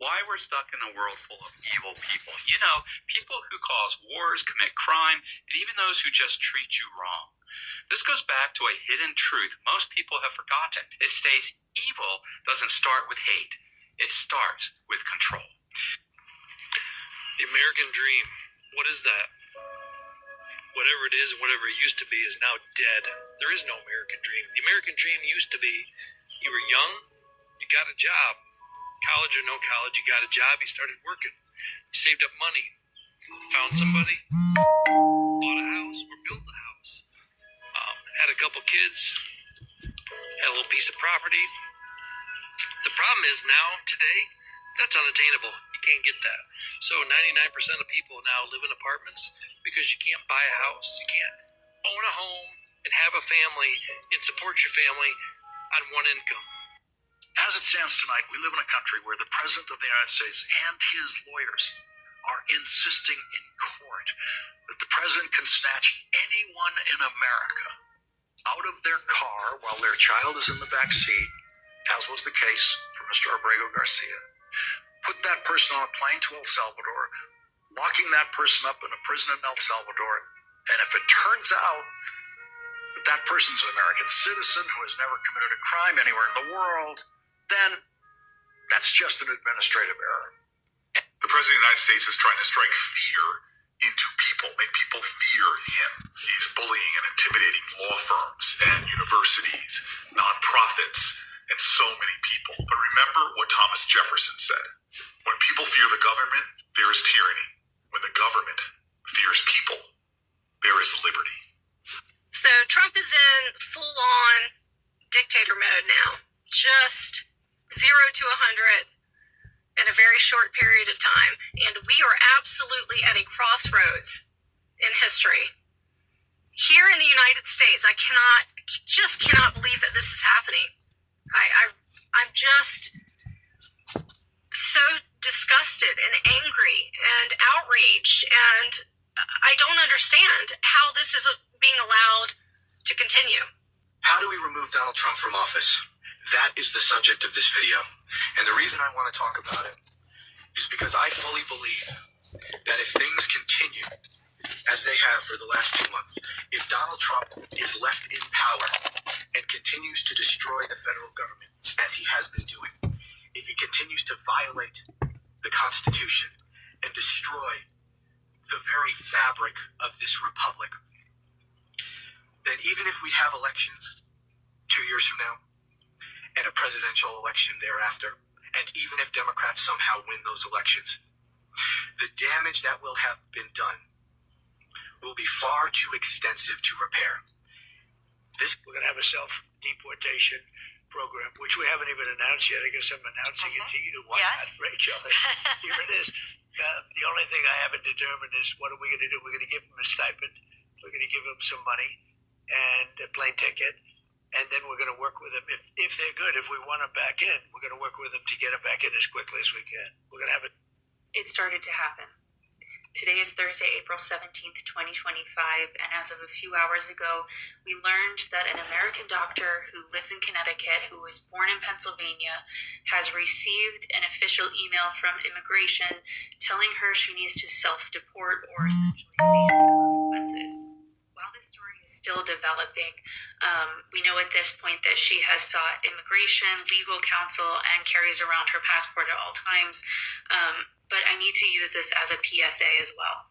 why we're stuck in a world full of evil people. You know, people who cause wars, commit crime, and even those who just treat you wrong. This goes back to a hidden truth most people have forgotten. It states evil doesn't start with hate. It starts with control. The American dream. What is that? Whatever it is and whatever it used to be is now dead. There is no American dream. The American dream used to be you were young, you got a job. College or no college, you got a job, you started working. You saved up money, found somebody, bought a house or built a house. Had a couple kids, had a little piece of property. The problem is now, today, that's unattainable. You can't get that. So 99% of people now live in apartments because you can't buy a house. You can't own a home and have a family and support your family on one income. As it stands tonight, we live in a country where the President of the United States and his lawyers are insisting in court that the President can snatch anyone in America out of their car while their child is in the back seat, as was the case for Mr. Abrego Garcia, put that person on a plane to El Salvador, locking that person up in a prison in El Salvador, and if it turns out that that person's an American citizen who has never committed a crime anywhere in the world, then that's just an administrative error. The President of the United States is trying to strike fear into people, make people fear him. He's bullying and intimidating law firms and universities, nonprofits, and so many people. But remember what Thomas Jefferson said. When people fear the government, there is tyranny. When the government fears people, there is liberty. So Trump is in full-on dictator mode now. Just 0 to 100 in a very short period of time. And we are absolutely at a crossroads in history. Here in the United States, I just cannot believe that this is happening. I'm just so disgusted and angry and outraged, and I don't understand how this is being allowed to continue. How do we remove Donald Trump from office? That is the subject of this video. And the reason I want to talk about it is because I fully believe that if things continue as they have for the last 2 months, if Donald Trump is left in power and continues to destroy the federal government as he has been doing, if he continues to violate the Constitution and destroy the very fabric of this republic, then even if we have elections 2 years from now, and a presidential election thereafter, and even if Democrats somehow win those elections, the damage that will have been done will be far too extensive to repair. We're going to have a self-deportation program, which we haven't even announced yet. I guess I'm announcing it to you. Why not, Rachel? Here it is. The only thing I haven't determined is what are we going to do? We're going to give them a stipend. We're going to give them some money and a plane ticket. And then we're going to work with them. If they're good, if we want them back in, we're going to work with them to get them back in as quickly as we can. We're going to have it. It started to happen. Today is Thursday, April 17th, 2025, and as of a few hours ago, we learned that an American doctor who lives in Connecticut, who was born in Pennsylvania, has received an official email from immigration telling her she needs to self-deport or essentially face the consequences. While this story is still developing, we know at this point that she has sought immigration, legal counsel, and carries around her passport at all times. But I need to use this as a PSA as well.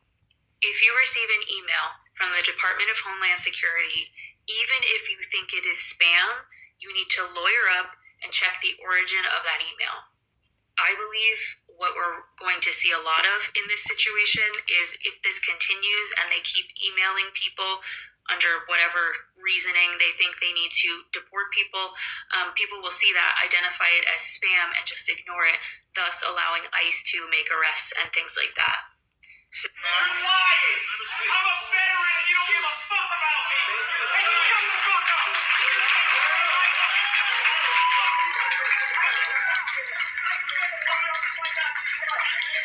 If you receive an email from the Department of Homeland Security, even if you think it is spam, you need to lawyer up and check the origin of that email. I believe what we're going to see a lot of in this situation is if this continues and they keep emailing people under whatever reasoning they think they need to deport people, people will see that, identify it as spam, and just ignore it, thus allowing ICE to make arrests and things like that. So, you're lying! I'm a veteran! You don't give a fuck about me! Shut the fuck up!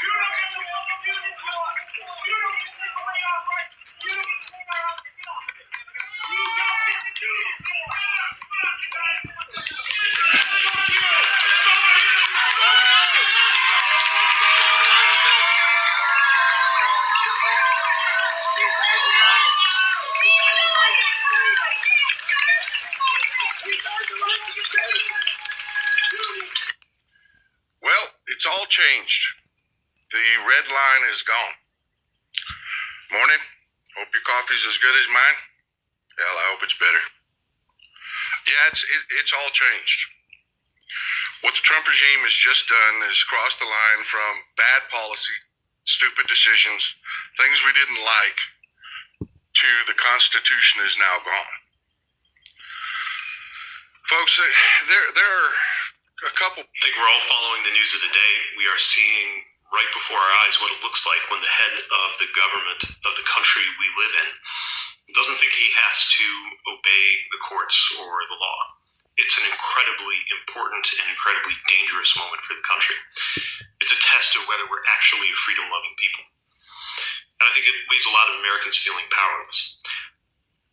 You don't get to walk up to the floor! You don't get to take away our rights! You don't get to take our rights! You don't get to do this! all changed. The red line is gone. Morning. Hope your coffee's as good as mine. Hell, I hope it's better. Yeah, it's all changed. What the Trump regime has just done is crossed the line from bad policy, stupid decisions, things we didn't like, to the Constitution is now gone. Folks, there are a couple. I think we're all following the news of the day. We are seeing right before our eyes what it looks like when the head of the government of the country we live in doesn't think he has to obey the courts or the law. It's an incredibly important and incredibly dangerous moment for the country. It's a test of whether we're actually a freedom-loving people. And I think it leaves a lot of Americans feeling powerless.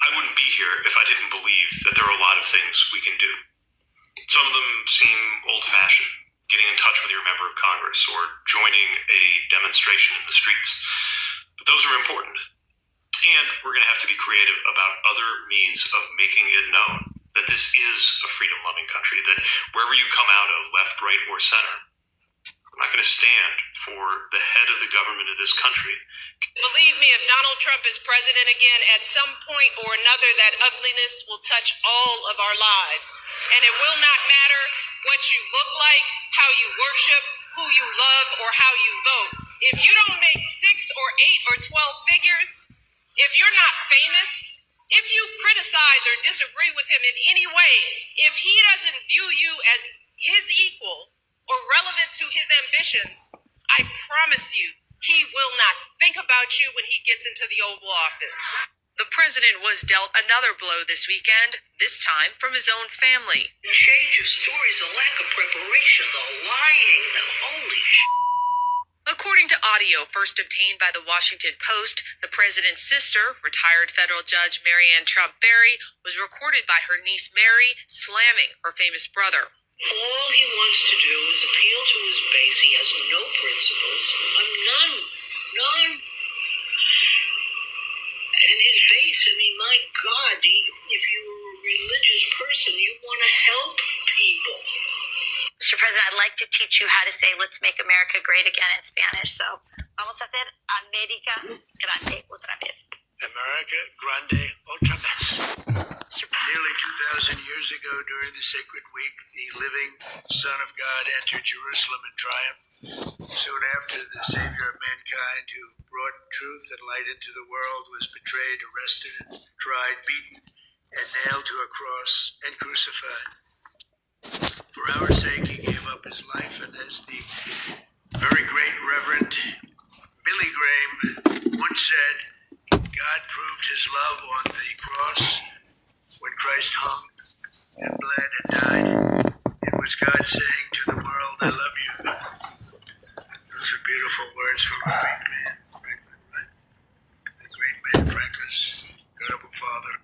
I wouldn't be here if I didn't believe that there are a lot of things we can do. Some of them seem old-fashioned, getting in touch with your member of Congress or joining a demonstration in the streets. But those are important. And we're going to have to be creative about other means of making it known that this is a freedom-loving country, that wherever you come out of, left, right, or center, I'm not going to stand for the head of the government of this country. Believe me, if Donald Trump is president again, at some point or another, that ugliness will touch all of our lives. And it will not matter what you look like, how you worship, who you love, or how you vote. If you don't make 6 or 8 or 12 figures, if you're not famous, if you criticize or disagree with him in any way, if he doesn't view you as his equal or relevant to his ambitions, I promise you, he will not think about you when he gets into the Oval Office. The president was dealt another blow this weekend, this time from his own family. The change of stories, the lack of preparation, the lying, the holy According to audio first obtained by the Washington Post, the president's sister, retired federal judge Marianne Trump Berry, was recorded by her niece Mary slamming her famous brother. All he wants to do is appeal to his base. He has no principles. None. And his base, I mean, my God, if you're a religious person, you want to help people. Mr. President, I'd like to teach you how to say "Let's make America great again" in Spanish. So, vamos a hacer América grande otra vez. America grande otra vez. Nearly 2,000 years ago, during the sacred week, the living Son of God entered Jerusalem in triumph. Soon after, the Savior of mankind, who brought truth and light into the world, was betrayed, arrested, tried, beaten, and nailed to a cross and crucified. For our sake, he gave up his life, and as the very great Reverend Billy Graham once said, God proved his love on the cross when Christ hung and bled and died. It was God saying to the world, I love you. Those are beautiful words from a great man, Franklin, right? The great man, Franklin's incredible father.